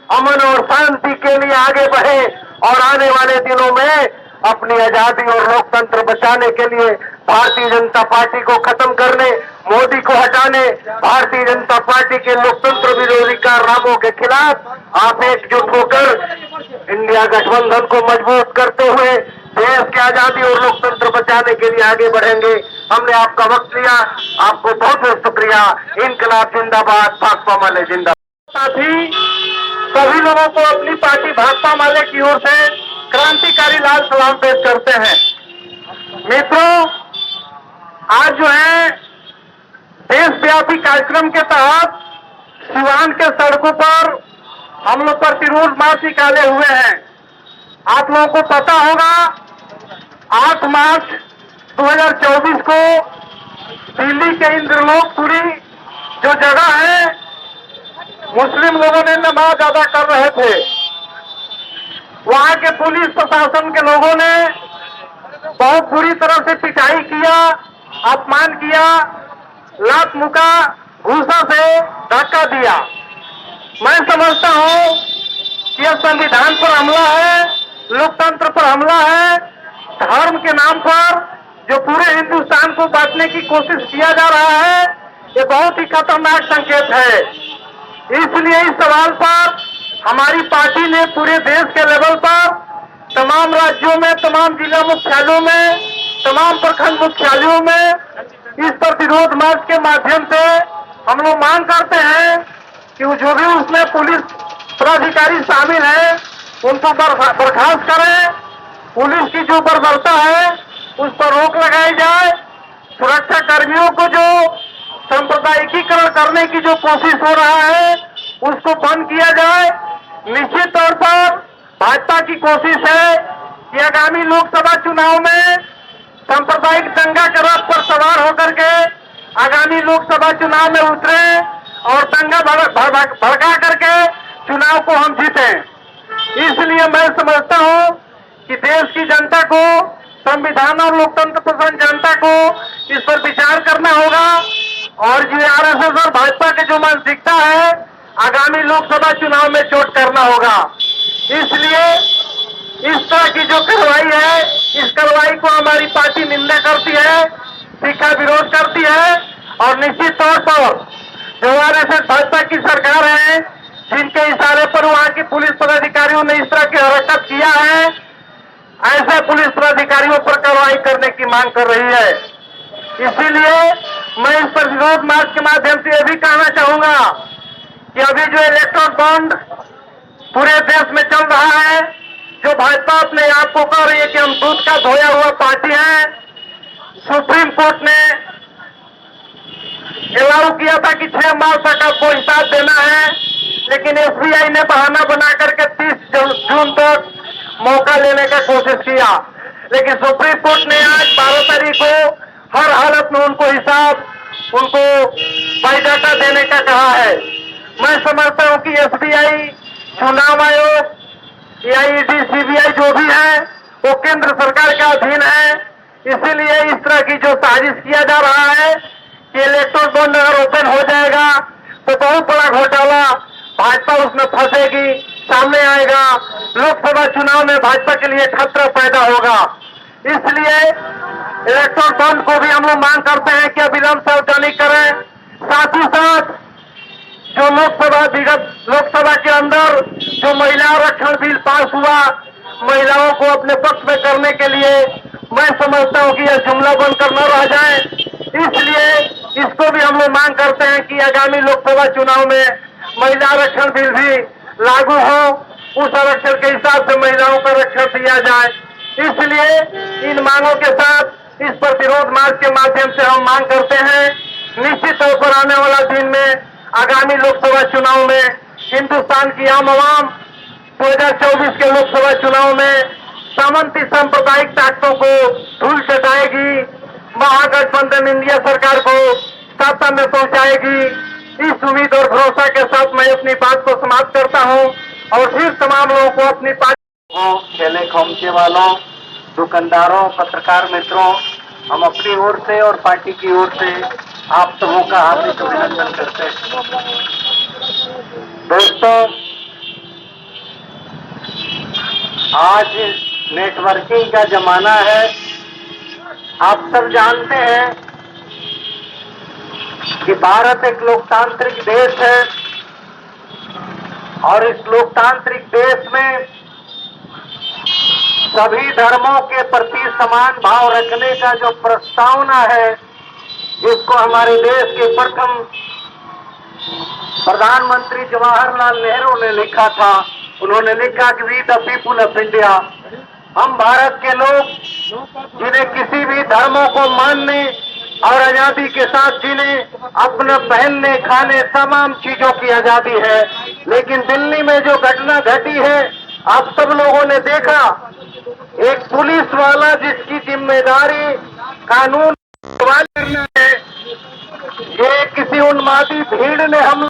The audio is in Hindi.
अमन और शांति के लिए आगे बढ़े और आने वाले दिनों में अपनी आजादी और लोकतंत्र बचाने के लिए भारतीय जनता पार्टी को खत्म करने, मोदी को हटाने, भारतीय जनता पार्टी के लोकतंत्र विरोधी कारनामों के खिलाफ आप एकजुट होकर इंडिया गठबंधन को मजबूत करते हुए देश की आजादी और लोकतंत्र बचाने के लिए आगे बढ़ेंगे। हमने आपका वक्त लिया, आपको बहुत बहुत शुक्रिया। इनकलाब जिंदाबाद, भाकपा माले जिंदाबाद। साथी सभी लोगों को अपनी पार्टी भाकपा माले की ओर से क्रांतिकारी लाल सलाम पेश करते हैं। मित्रों, आज जो है देशव्यापी कार्यक्रम के तहत सिवान के सड़कों पर हम लोग प्रतिरोध मार्च निकाले हुए हैं। आप लोगों को पता होगा 8 मार्च 2024 को दिल्ली के इंद्रलोकपुरी जो जगह है, मुस्लिम लोगों ने नमाज अदा कर रहे थे। वहां के पुलिस प्रशासन के लोगों ने बहुत बुरी तरह से पिटाई किया, अपमान किया, लात मुका, घूसा से धक्का दिया। मैं समझता हूं कि यह संविधान पर हमला है, लोकतंत्र पर हमला है, धर्म के नाम पर जो पूरे हिंदुस्तान को बांटने की कोशिश किया जा रहा है, ये बहुत ही खतरनाक संकेत है। इसलिए इस सवाल पर हमारी पार्टी ने पूरे देश के लेवल पर तमाम राज्यों में, तमाम जिला मुख्यालयों में, तमाम प्रखंड मुख्यालयों में इस प्रतिरोध मार्च के माध्यम से हम लोग मांग करते हैं कि जो भी उसमें पुलिस पदाधिकारी शामिल हैं उनको बर्खास्त करें, पुलिस की जो बर्बरता है उस पर रोक लगाई जाए, सुरक्षा कर्मियों को जो सांप्रदायिकीकरण करने की जो कोशिश हो रहा है उसको बंद किया जाए। निश्चित तौर पर भाजपा की कोशिश है कि आगामी लोकसभा चुनाव में सांप्रदायिक दंगा के रथ पर सवार होकर के आगामी लोकसभा चुनाव में उतरे और दंगा भड़का करके चुनाव को हम जीतें। इसलिए मैं समझता हूं कि देश की जनता को, संविधान और लोकतंत्र पसंद जनता को इस पर विचार करना होगा और जो आरएसएस और भाजपा के जो मानसिकता है आगामी लोकसभा चुनाव में चोट करना होगा। इसलिए इस तरह की जो कार्रवाई है, इस कार्रवाई को हमारी पार्टी निंदा करती है, तीखा विरोध करती है और निश्चित तौर पर जो आरएसएस भाजपा की सरकार है, जिनके इशारे पर वहां के पुलिस पदाधिकारियों ने इस तरह की हरकत किया है, ऐसे पुलिस पदाधिकारियों पर कार्रवाई करने की मांग कर रही है। इसीलिए मैं इस प्रतिरोध मार्च के माध्यम से यह भी कहना चाहूंगा कि अभी जो इलेक्ट्रल बॉन्ड पूरे देश में चल रहा है, जो भाजपा अपने आप को कह रही है कि हम दूध का धोया हुआ पार्टी है, सुप्रीम कोर्ट ने अलाउ किया था कि 6 माह तक आपको हिसाब देना है, लेकिन एसबीआई ने बहाना बना करके 30 जून तक मौका लेने का कोशिश किया। लेकिन सुप्रीम कोर्ट ने आज 12 तारीख को हर हालत में उनको हिसाब, उनको बायोडाटा देने का कहा है। मैं समझता हूं कि एसबीआई, चुनाव आयोग, ईडी, सीबीआई जो भी है वो केंद्र सरकार के अधीन है। इसीलिए इस तरह की जो साजिश किया जा रहा है कि इलेक्ट्रल बॉन्ड अगर ओपन हो जाएगा तो बहुत बड़ा घोटाला, भाजपा उसमें फंसेगी, सामने आएगा, लोकसभा चुनाव में भाजपा के लिए खतरा पैदा होगा। इसलिए इलेक्ट्रल बॉन्ड को भी हम लोग मांग करते हैं कि अविलंब से औपचारिक करें। साथ ही साथ जो विगत लोकसभा के अंदर जो महिला आरक्षण बिल पास हुआ, महिलाओं को अपने पक्ष में करने के लिए मैं समझता हूं कि यह जुमला बनकर न रह जाए। इसलिए इसको भी हम लोग मांग करते हैं कि आगामी लोकसभा चुनाव में महिला आरक्षण बिल भी लागू हो, उस आरक्षण के हिसाब से महिलाओं को आरक्षण दिया जाए। इसलिए इन मांगों के साथ इस प्रतिरोध मार्च के माध्यम से हम मांग करते हैं, निश्चित तौर पर आने वाला दिन में आगामी लोकसभा चुनाव में हिंदुस्तान की आम आवाम 2024 के लोकसभा चुनाव में सामंती सांप्रदायिक ताकतों को धूल चटाएगी, महागठबंधन इंडिया सरकार को सत्ता में पहुंचाएगी। इस उम्मीद और भरोसा के साथ मैं अपनी बात को समाप्त करता हूं और फिर तमाम लोगों को अपनी पार्टी, खेले खोमचे वालों, दुकानदारों, पत्रकार मित्रों, हम अपनी ओर से और पार्टी की ओर से आप सबों का हार्दिक अभिनंदन करते हैं। दोस्तों, आज नेटवर्किंग का जमाना है। आप सब जानते हैं कि भारत एक लोकतांत्रिक देश है और इस लोकतांत्रिक देश में सभी धर्मों के प्रति समान भाव रखने का जो प्रस्तावना है, जिसको हमारे देश के प्रथम प्रधानमंत्री जवाहरलाल नेहरू ने लिखा था। उन्होंने लिखा कि we the people of India, हम भारत के लोग जिन्हें किसी भी धर्मों को मानने और आजादी के साथ जीने, अपने पहनने खाने तमाम चीजों की आजादी है। लेकिन दिल्ली में जो घटना घटी है, आप सब लोगों ने देखा, एक पुलिस वाला जिसकी जिम्मेदारी कानून करना है, ये किसी उन्मादी भीड़ ने हमला